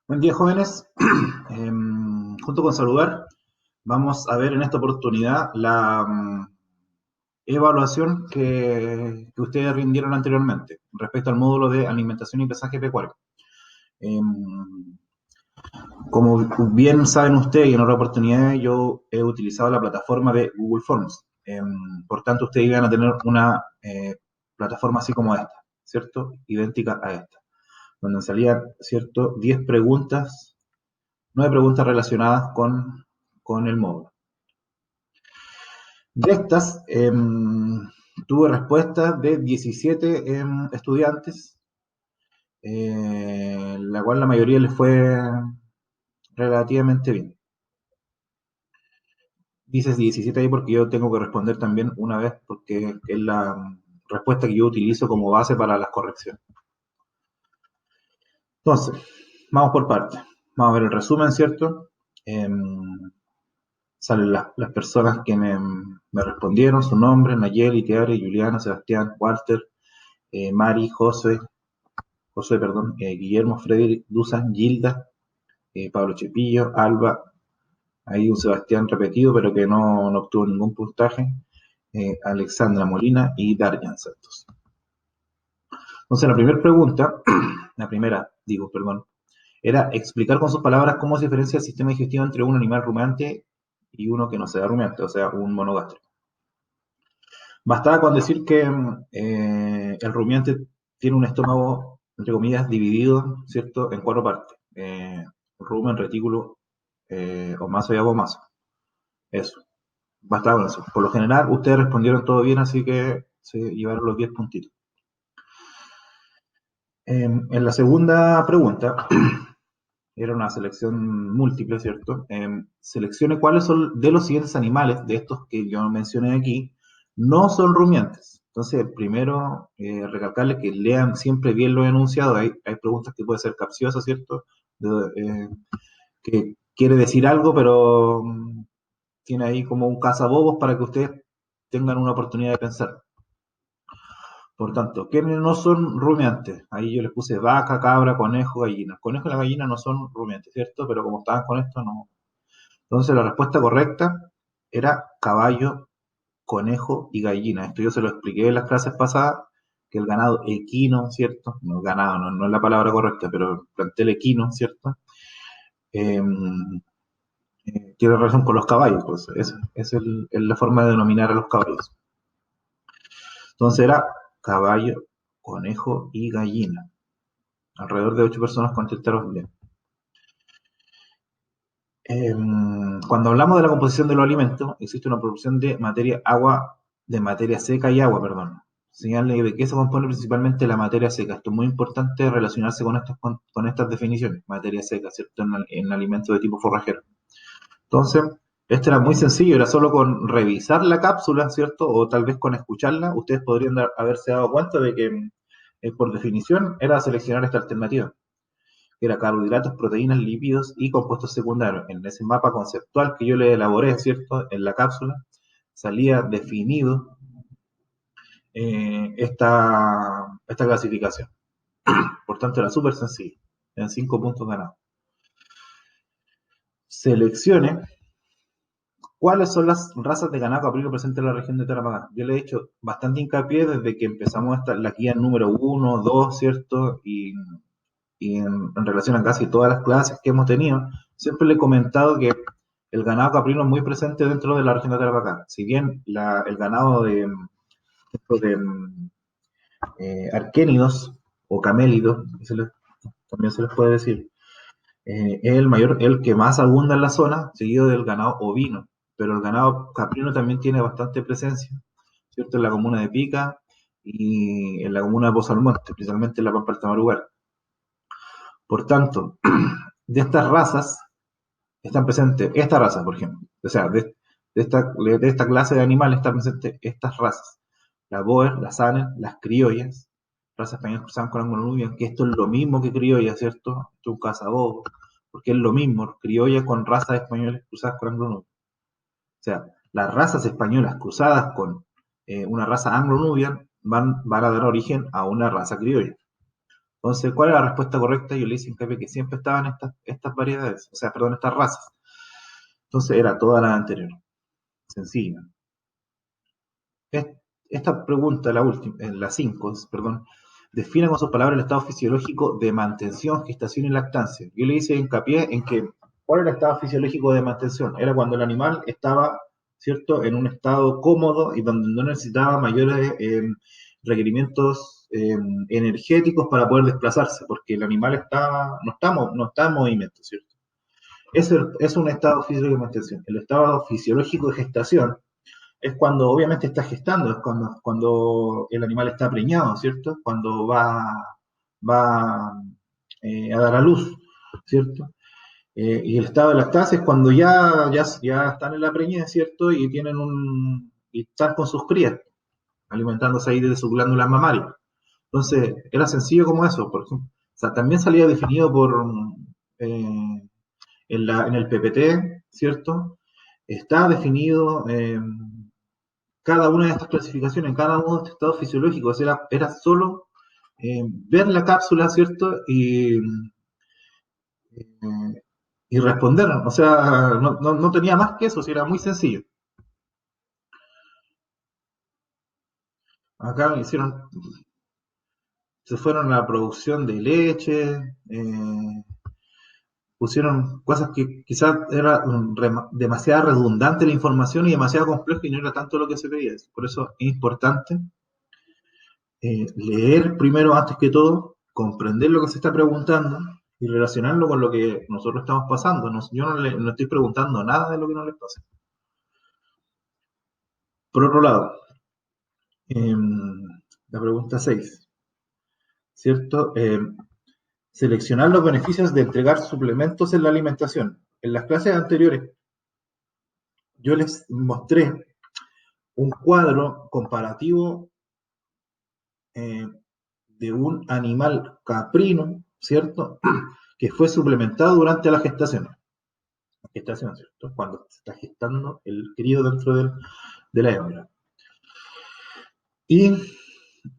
Buen día, jóvenes. Junto con saludar, vamos a ver en esta oportunidad la evaluación que ustedes rindieron anteriormente respecto al módulo de alimentación y pesaje pecuario. Em, Como bien saben ustedes, y en otra oportunidad yo he utilizado la plataforma de Google Forms. Por tanto, ustedes iban a tener una plataforma así como esta, ¿cierto? Idéntica a esta, donde salían, ¿cierto? 10 preguntas, 9 preguntas relacionadas con el módulo. De estas, tuve respuestas de 17 estudiantes, la cual la mayoría les fue relativamente bien. Dices 17 ahí porque yo tengo que responder también una vez, porque es la respuesta que yo utilizo como base para las correcciones. Entonces, vamos por partes. Vamos a ver el resumen, ¿cierto? Salen las personas que me respondieron, su nombre: Nayeli, Tiare, Juliana, Sebastián, Walter, Mari, José, perdón, Guillermo, Frederick, Dusan, Gilda, Pablo Chepillo, Alba, hay un Sebastián repetido pero que no obtuvo ningún puntaje, Alexandra Molina y Darjan Santos. Entonces la primera pregunta, perdón, era explicar con sus palabras cómo se diferencia el sistema digestivo entre un animal rumiante y uno que no sea rumiante, o sea, un monogástrico. Bastaba con decir que el rumiante tiene un estómago, entre comillas, dividido, ¿cierto?, en 4 partes. Rumen, retículo, omaso y abomaso. Eso. Bastaba con eso. Por lo general, ustedes respondieron todo bien, así que se llevaron los 10 puntitos. En la segunda pregunta, era una selección múltiple, ¿cierto? Seleccione cuáles son de los siguientes animales, de estos que yo mencioné aquí, no son rumiantes. Entonces, primero, recalcarles que lean siempre bien los enunciados. Hay preguntas que pueden ser capciosas, ¿cierto? Que quiere decir algo, pero tiene ahí como un cazabobos para que ustedes tengan una oportunidad de pensar. Por tanto, ¿quiénes no son rumiantes? Ahí yo les puse vaca, cabra, conejo, gallina. Conejo y la gallina no son rumiantes, ¿cierto? Pero como estaban con esto, no. Entonces la respuesta correcta era caballo, conejo y gallina. Esto yo se lo expliqué en las clases pasadas, que el ganado equino, ¿cierto? No, ganado no es la palabra correcta, pero plantel equino, ¿cierto? Eh, Tiene relación con los caballos, pues es la forma de denominar a los caballos. Entonces era caballo, conejo y gallina. Alrededor de 8 personas contestaron bien. Cuando hablamos de la composición de los alimentos, existe una proporción de materia seca y agua, perdón. Señale de qué se compone principalmente la materia seca. Esto es muy importante relacionarse con estas definiciones. Materia seca, ¿cierto? En alimentos de tipo forrajero. Entonces, esto era muy sencillo, era solo con revisar la cápsula, ¿cierto? O tal vez con escucharla, ustedes podrían haberse dado cuenta de que, por definición, era seleccionar esta alternativa, que era carbohidratos, proteínas, lípidos y compuestos secundarios. En ese mapa conceptual que yo le elaboré, ¿cierto?, en la cápsula, salía definido esta clasificación. Por tanto, era súper sencillo. En 5 puntos ganados. Seleccione cuáles son las razas de ganado caprino presentes en la región de Tarapacá. Yo le he hecho bastante hincapié desde que empezamos la guía número 1, 2, ¿cierto? Y en relación a casi todas las clases que hemos tenido, siempre le he comentado que el ganado caprino es muy presente dentro de la región de Tarapacá. Si bien el ganado de arquénidos o camélidos, también se les puede decir, es el que más abunda en la zona, seguido del ganado ovino. Pero el ganado caprino también tiene bastante presencia, ¿cierto? En la comuna de Pica y en la comuna de Pozo Almonte, especialmente en la Pampa del Tamarugal. Por tanto, de estas razas están presentes esta raza, por ejemplo. O sea, de esta clase de animales están presentes estas razas. La Boer, la Saner, las criollas, razas españolas cruzadas con anglo-nubian, que esto es lo mismo que criolla, ¿cierto? Esto es un cazabobo, porque es lo mismo, criolla con razas españolas cruzadas con anglo-nubian. O sea, las razas españolas cruzadas con una raza anglo-nubian van a dar origen a una raza criolla. Entonces, ¿cuál es la respuesta correcta? Yo le hice hincapié que siempre estaban estas variedades, o sea, perdón, estas razas. Entonces, era toda la anterior. Sencilla. Esta pregunta, la última, la 5, perdón, define con sus palabras el estado fisiológico de mantención, gestación y lactancia. Yo le hice hincapié en que, ¿cuál era el estado fisiológico de mantención? Era cuando el animal estaba, ¿cierto?, en un estado cómodo y donde no necesitaba mayores requerimientos energéticos para poder desplazarse, porque el animal no está en movimiento, ¿cierto? Ese es un estado fisiológico de mantención. El estado fisiológico de gestación es cuando obviamente está gestando, es cuando el animal está preñado, ¿cierto? Cuando va a dar a luz, ¿cierto? Y el estado de lactancia es cuando ya están en la preñez, ¿cierto? Y están con sus crías, alimentándose ahí de sus glándulas mamarias. Entonces, era sencillo como eso, por ejemplo. O sea, también salía definido eh, en el PPT, ¿cierto? Está definido cada una de estas clasificaciones, cada uno de estos estados fisiológicos, era solo ver la cápsula, ¿cierto? Eh, y responder, o sea, no tenía más que eso, si era muy sencillo. Acá se fueron a la producción de leche, pusieron cosas que quizás era demasiado redundante la información y demasiado complejo y no era tanto lo que se pedía. Por eso es importante leer primero, antes que todo, comprender lo que se está preguntando y relacionarlo con lo que nosotros estamos pasando. Yo no estoy preguntando nada de lo que no les pasa. Por otro lado, la pregunta 6, ¿cierto? Seleccionar los beneficios de entregar suplementos en la alimentación. En las clases anteriores yo les mostré un cuadro comparativo eh, de un animal caprino, ¿cierto? Que fue suplementado durante la gestación. Gestación, ¿cierto? Cuando se está gestando el crío dentro de la hembra. Y,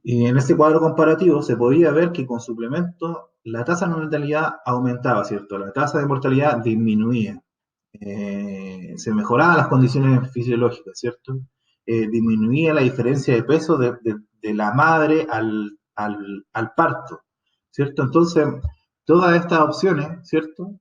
y en ese cuadro comparativo se podía ver que con suplemento la tasa de mortalidad aumentaba, ¿cierto? La tasa de mortalidad disminuía. Se mejoraban las condiciones fisiológicas, ¿cierto? Disminuía la diferencia de peso de la madre al parto, ¿cierto? Entonces, todas estas opciones, ¿cierto?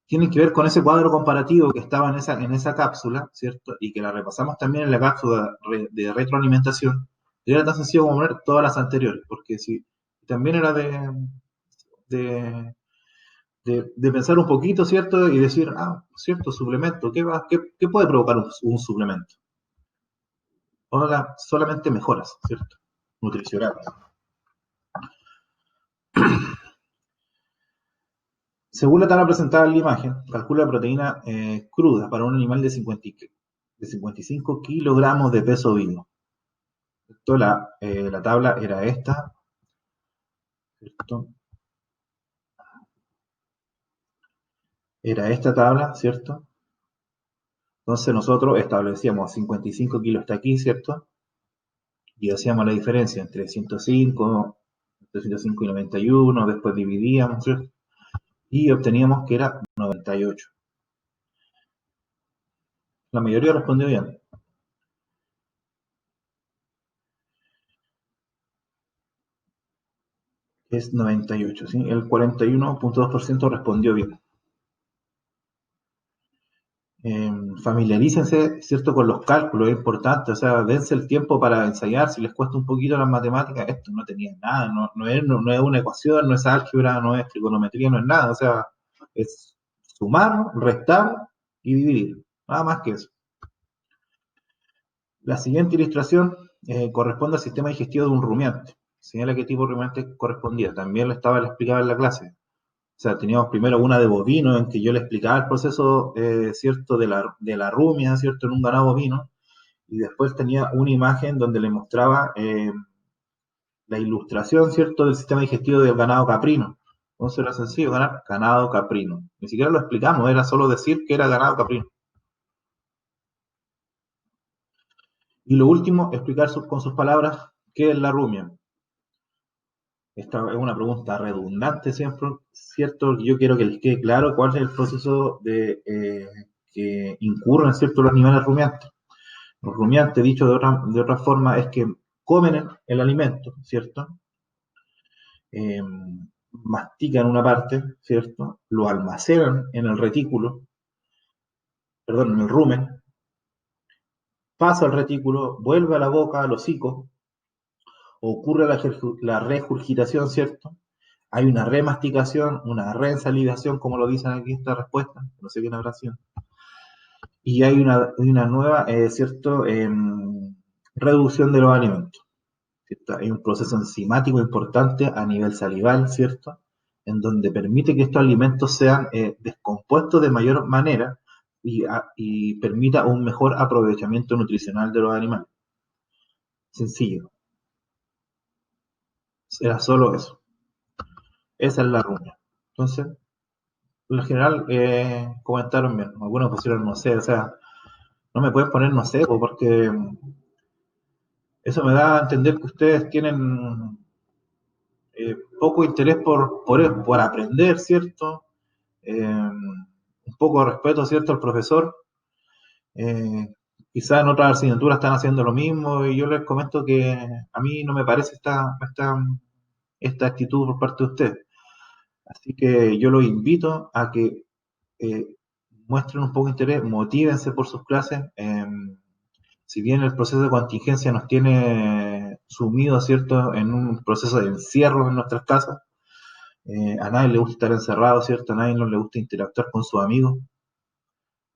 Tienen que ver con ese cuadro comparativo que estaba en esa cápsula, ¿cierto? Y que la repasamos también en la cápsula de retroalimentación. Y era tan sencillo como poner todas las anteriores, porque si también era de, de pensar un poquito, ¿cierto? Y decir, cierto, suplemento, ¿qué puede provocar un suplemento? Ahora, solamente mejoras, ¿cierto? Nutricionales. Según la tabla presentada en la imagen, calcula la proteína cruda para un animal de 55 kilogramos de peso vivo. ¿Cierto? La tabla era esta, ¿cierto? Era esta tabla, ¿cierto? Entonces nosotros establecíamos 55 kilos hasta aquí, ¿cierto? Y hacíamos la diferencia entre 105 y 91, después dividíamos, ¿cierto? Y obteníamos que era 98. La mayoría respondió bien. Es 98, ¿sí? El 41.2% respondió bien. Familiarícense, ¿cierto?, con los cálculos, es importante, o sea, dense el tiempo para ensayar, si les cuesta un poquito las matemáticas, esto no tenía nada, no es una ecuación, no es álgebra, no es trigonometría, no es nada, o sea, es sumar, restar y dividir, nada más que eso. La siguiente ilustración corresponde al sistema digestivo de un rumiante, señala qué tipo de rumiante correspondía, también le explicaba en la clase. O sea, teníamos primero una de bovino en que yo le explicaba el proceso, ¿cierto?, de la rumia, ¿cierto?, en un ganado bovino, y después tenía una imagen donde le mostraba la ilustración, ¿cierto?, del sistema digestivo del ganado caprino. Entonces era sencillo ganar ganado caprino. Ni siquiera lo explicamos, era solo decir que era ganado caprino. Y lo último, explicar con sus palabras qué es la rumia. esta es una pregunta redundante siempre, ¿cierto? Yo quiero que les quede claro cuál es el proceso que incurren, ¿cierto?, los animales rumiantes. Los rumiantes, dicho de otra forma, es que comen el alimento, ¿cierto? Eh, Mastican una parte, ¿cierto? Lo almacenan en el retículo, perdón, en el rumen, pasa al retículo, vuelve a la boca, al hocico, ocurre la regurgitación, ¿cierto? Hay una remasticación, una reensalivación, como lo dicen aquí en esta respuesta, no sé quién habrá sido, y hay una nueva, ¿cierto?, reducción de los alimentos, ¿cierto? Hay un proceso enzimático importante a nivel salival, ¿cierto?, en donde permite que estos alimentos sean descompuestos de mayor manera y permita un mejor aprovechamiento nutricional de los animales. Sencillo, era solo eso. Esa es la rumia. Entonces, en general, comentaron bien. Algunos pusieron no sé, o sea, no me pueden poner no sé, porque eso me da a entender que ustedes tienen poco interés por aprender, ¿cierto? Un poco de respeto, ¿cierto?, al profesor. Eh, Quizás en otras asignaturas están haciendo lo mismo y yo les comento que a mí no me parece esta actitud por parte de ustedes. Así que yo los invito a que eh, muestren un poco de interés, motívense por sus clases. Si bien el proceso de contingencia nos tiene sumidos, ¿cierto?, en un proceso de encierro en nuestras casas, a nadie le gusta estar encerrado, ¿cierto? A nadie no le gusta interactuar con sus amigos.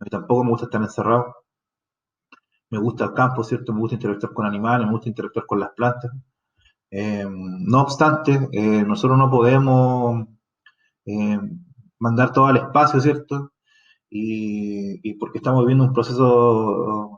A mí tampoco me gusta estar encerrado. Me gusta el campo, ¿cierto? Me gusta interactuar con animales, me gusta interactuar con las plantas. No obstante, nosotros no podemos eh, mandar todo al espacio, ¿cierto? Y porque estamos viviendo un proceso